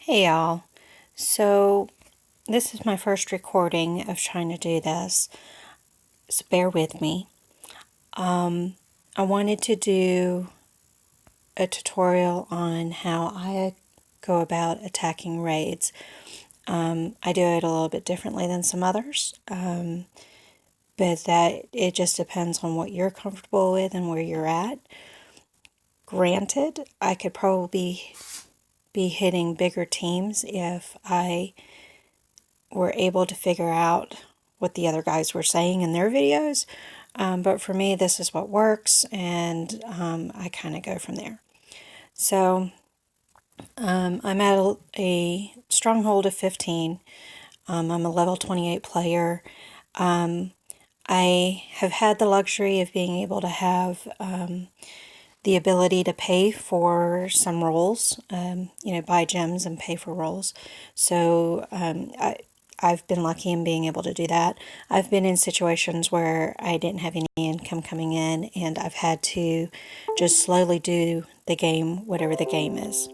Hey y'all. So this is my first recording of trying to do this, so bear with me. I wanted to do a tutorial on how I go about attacking raids. I do it a little bit differently than some others, but that it just depends on what you're comfortable with and where you're at. Granted, I could probably be hitting bigger teams if I were able to figure out what the other guys were saying in their videos. But for me, this is what works, and I kind of go from there. So I'm at a stronghold of 15. I'm a level 28 player. I have had the luxury of being able to have the ability to pay for some roles, buy gems and pay for roles. So I've been lucky in being able to do that. I've been in situations where I didn't have any income coming in, and I've had to just slowly do the game, whatever the game is.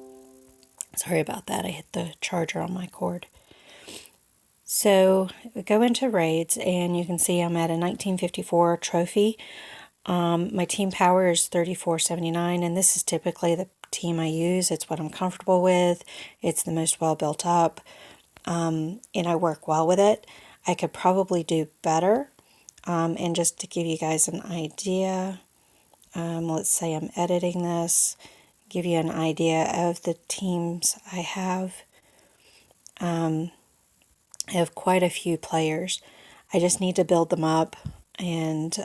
Sorry about that. I hit the charger on my cord. So we go into raids, and you can see I'm at a 1954 trophy. My team power is 3479, and this is typically the team I use. It's what I'm comfortable with. It's the most well built up, and I work well with it. I could probably do better. And just to give you guys an idea, let's say I'm editing this, give you an idea of the teams I have. I have quite a few players. I just need to build them up and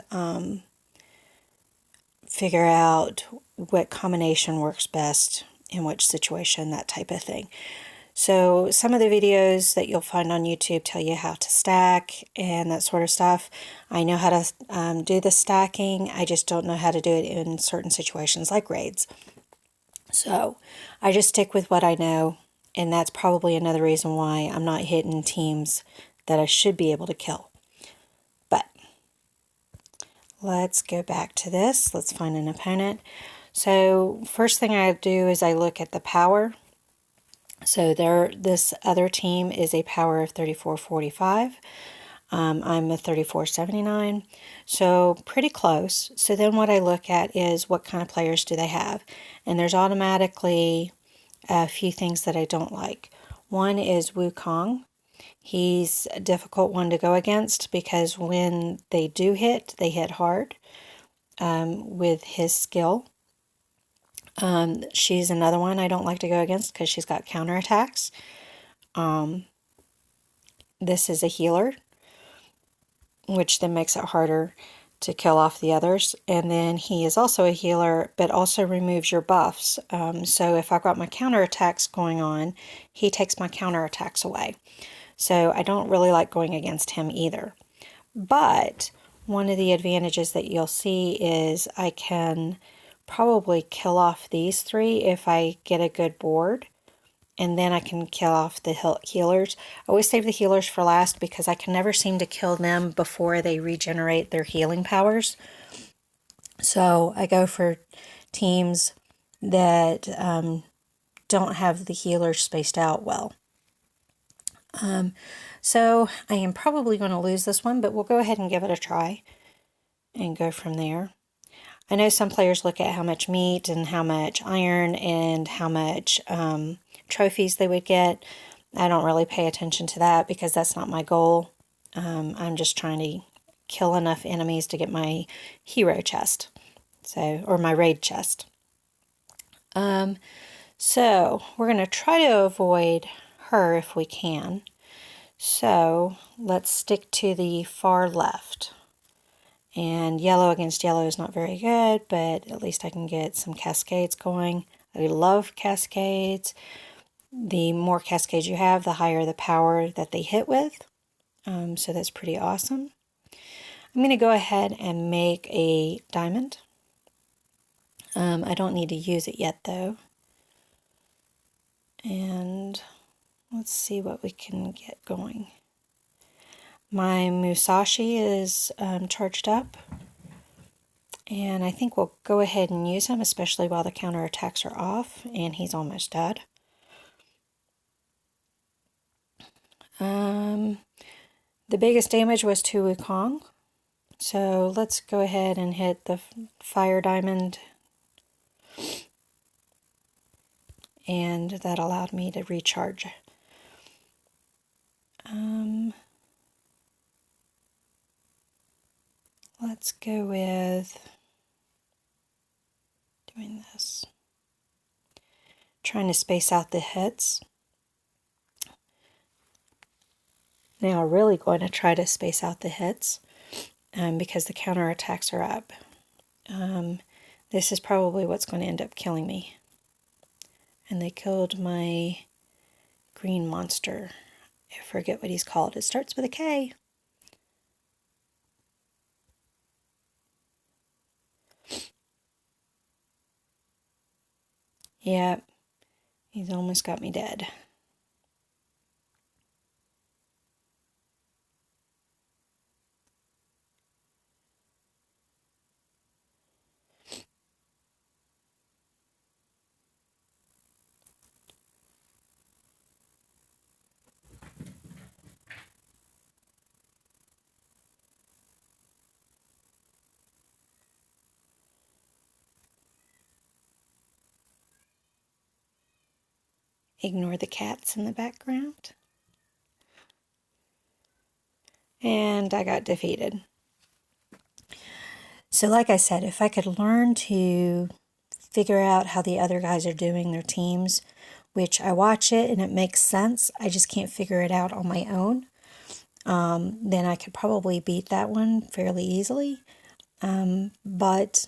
figure out what combination works best in which situation, that type of thing. So some of the videos that you'll find on YouTube tell you how to stack and that sort of stuff. I know how to do the stacking. I just don't know how to do it in certain situations like raids. So I just stick with what I know, and that's probably another reason why I'm not hitting teams that I should be able to kill. But let's go back to this. Let's find an opponent. So first thing I do is I look at the power. So this other team is a power of 3445. I'm a 3479, so pretty close. So then what I look at is what kind of players do they have. And there's automatically a few things that I don't like. One is Wukong. He's a difficult one to go against because when they do hit, they hit hard with his skill. She's another one I don't like to go against because she's got counterattacks. This is a healer, which then makes it harder to kill off the others. And then he is also a healer, but also removes your buffs. So if I've got my counterattacks going on, he takes my counterattacks away. So I don't really like going against him either. But one of the advantages that you'll see is I can probably kill off these three if I get a good board, and then I can kill off the healers. I always save the healers for last because I can never seem to kill them before they regenerate their healing powers. So I go for teams that don't have the healers spaced out well. So I am probably going to lose this one, but we'll go ahead and give it a try and go from there. I know some players look at how much meat and how much iron and how much trophies they would get. I don't really pay attention to that because that's not my goal. I'm just trying to kill enough enemies to get my hero chest, or my raid chest. So we're going to try to avoid her if we can. So let's stick to the far left. And yellow against yellow is not very good, but at least I can get some cascades going. I love cascades. The more cascades you have, the higher the power that they hit with. So that's pretty awesome. I'm going to go ahead and make a diamond. I don't need to use it yet though. And let's see what we can get going. My Musashi is charged up, and I think we'll go ahead and use him, especially while the counterattacks are off, and he's almost dead. The biggest damage was to Wukong. So let's go ahead and hit the Fire Diamond. And that allowed me to recharge. Let's go with doing this. Trying to space out the hits. Now I'm really going to try to space out the hits because the counterattacks are up. This is probably what's going to end up killing me. And they killed my green monster. I forget what he's called. It starts with a K. Yep, he's almost got me dead. Ignore the cats in the background. And I got defeated. So like I said, if I could learn to figure out how the other guys are doing their teams, which I watch it and it makes sense, I just can't figure it out on my own, then I could probably beat that one fairly easily. But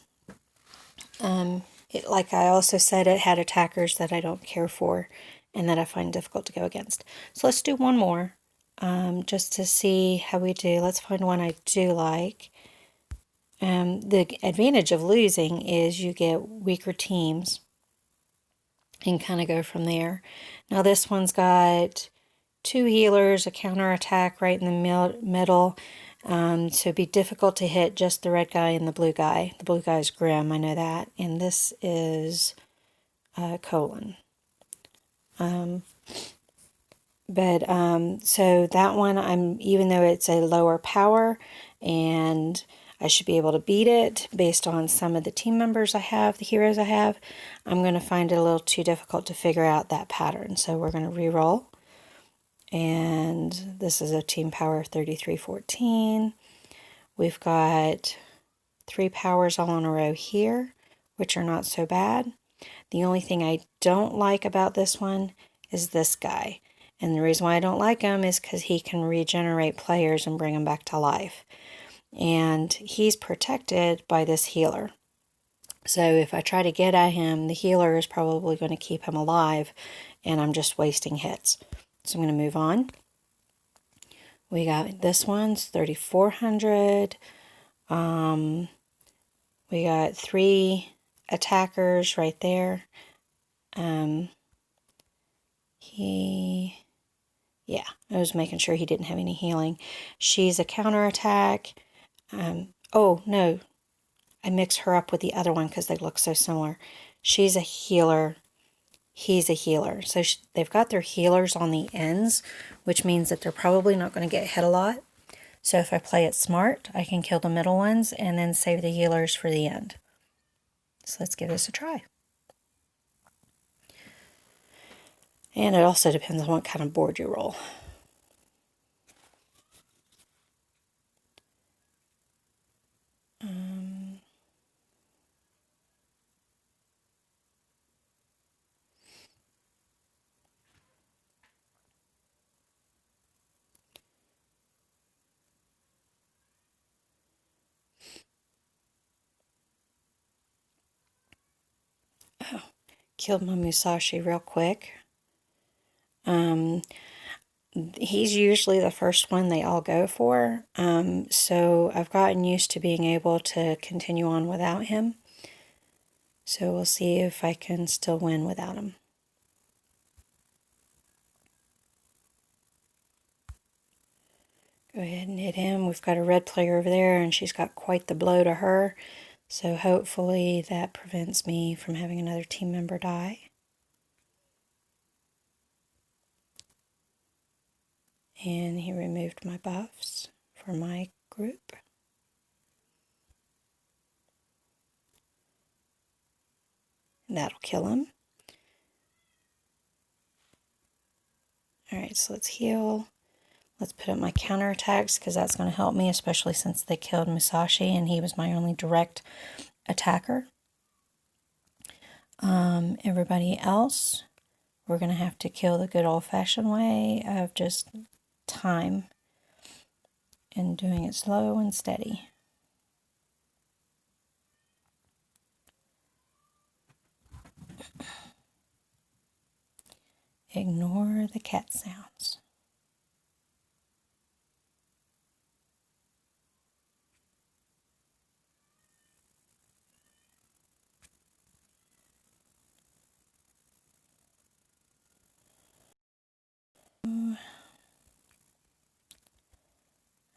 like I also said, it had attackers that I don't care for and that I find difficult to go against. So let's do one more just to see how we do. Let's find one I do like. The advantage of losing is you get weaker teams and kind of go from there. Now this one's got 2 healers, a counterattack right in the middle. So it'd be difficult to hit just the red guy and the blue guy. The blue guy's Grim, I know that. And this is Colon. So that one, even though it's a lower power and I should be able to beat it based on some of the team members I have, the heroes I have, I'm going to find it a little too difficult to figure out that pattern. So we're going to re-roll. And this is a team power of 3314. We've got 3 powers all in a row here, which are not so bad. The only thing I don't like about this one is this guy. And the reason why I don't like him is because he can regenerate players and bring them back to life. And he's protected by this healer. So if I try to get at him, the healer is probably going to keep him alive, and I'm just wasting hits. So I'm going to move on. We got this one's 3,400. We got 3 attackers right there. Yeah, I was making sure he didn't have any healing. She's a counterattack. Oh, no. I mix her up with the other one because they look so similar. She's a healer. He's a healer. So they've got their healers on the ends, which means that they're probably not going to get hit a lot. So if I play it smart, I can kill the middle ones and then save the healers for the end. So let's give this a try. And it also depends on what kind of board you roll. Killed my Musashi real quick. He's usually the first one they all go for, so I've gotten used to being able to continue on without him. So we'll see if I can still win without him. Go ahead and hit him. We've got a red player over there, and she's got quite the blow to her. So hopefully that prevents me from having another team member die. And he removed my buffs for my group. And that'll kill him. Alright, so let's heal. Let's put up my counterattacks because that's going to help me, especially since they killed Musashi and he was my only direct attacker. Everybody else, we're going to have to kill the good old-fashioned way of just time and doing it slow and steady. Ignore the cat sounds.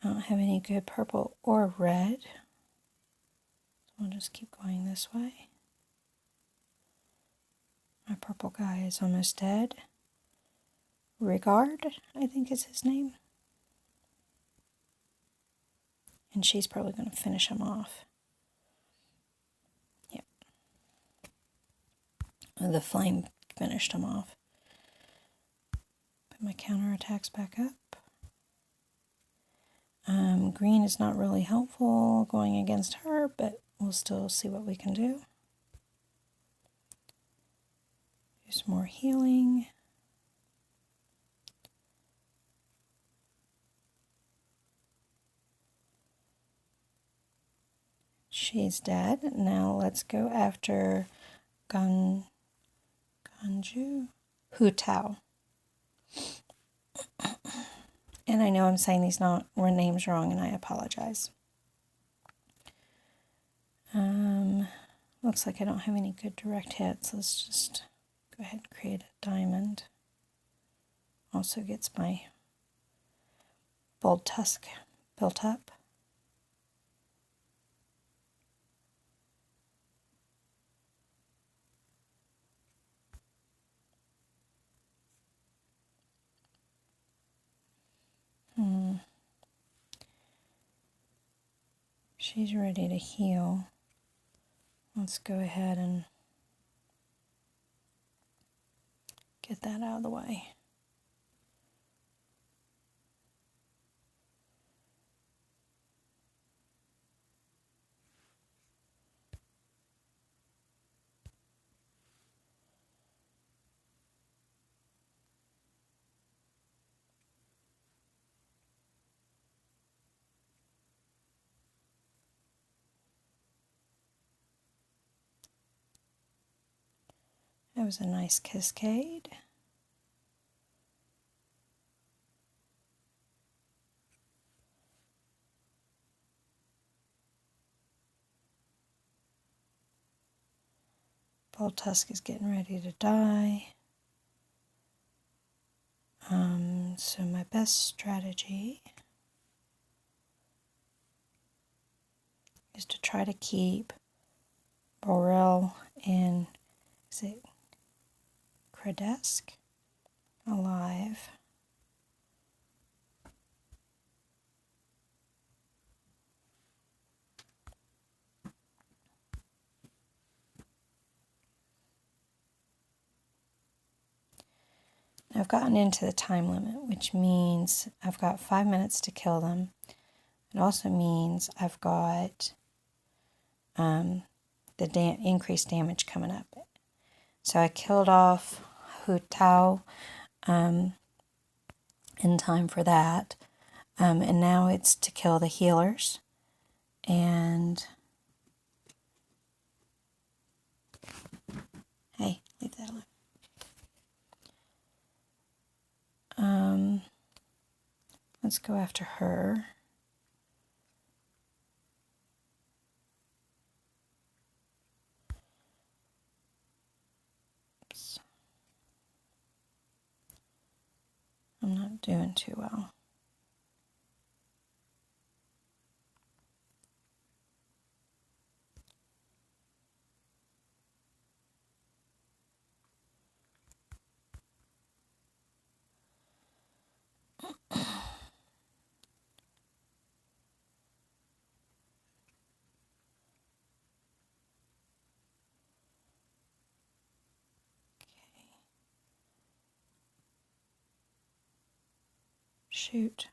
I don't have any good purple or red. So I'll just keep going this way. My purple guy is almost dead. Rigard, I think is his name. And she's probably going to finish him off. Yep. The flame finished him off. Put my counterattacks back up. Green is not really helpful going against her, but we'll still see what we can do. Do some more healing. She's dead. Now let's go after Ganju Hu Tao. And I know I'm saying these names wrong, and I apologize. Looks like I don't have any good direct hits. Let's just go ahead and create a diamond. Also gets my bold tusk built up. She's ready to heal. Let's go ahead and get that out of the way. That was a nice cascade. Bold Tusk is getting ready to die. So my best strategy is to try to keep Borel and, is it Kredesk, alive. I've gotten into the time limit, which means I've got 5 minutes to kill them. It also means I've got the increased damage coming up. So I killed off Hu Tao in time for that. And now it's to kill the healers. And hey, leave that alone. Let's go after her. Oops. I'm not doing too well. shoot.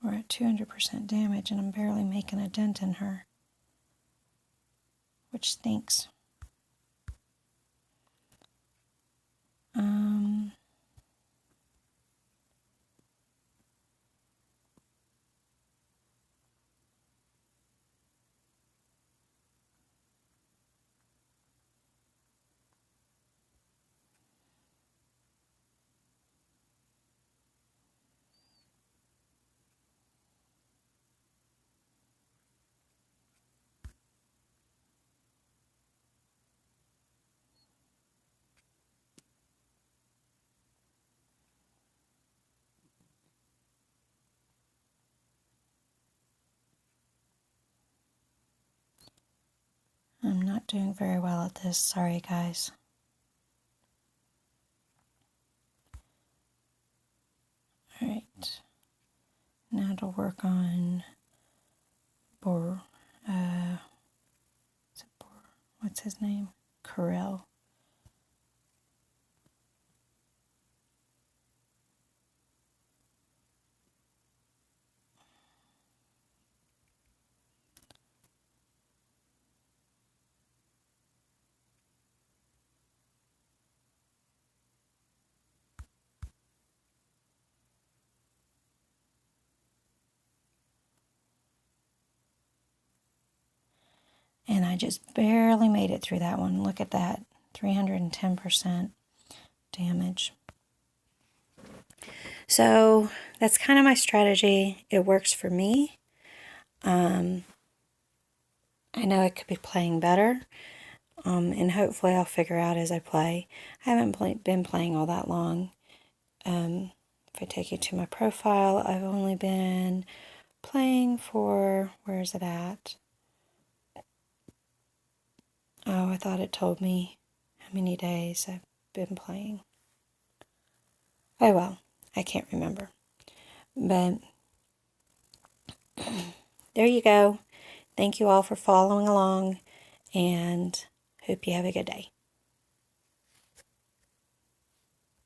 We're at 200% damage and I'm barely making a dent in her, which stinks. I'm not doing very well at this, sorry guys. Alright, now to work on what's his name? Corel. And I just barely made it through that one. Look at that, 310% damage. So that's kind of my strategy. It works for me. I know I could be playing better, and hopefully I'll figure out as I play. I haven't been playing all that long. If I take you to my profile, I've only been playing for, where is it at? Oh, I thought it told me how many days I've been playing. Oh well, I can't remember. But there you go. Thank you all for following along, and hope you have a good day.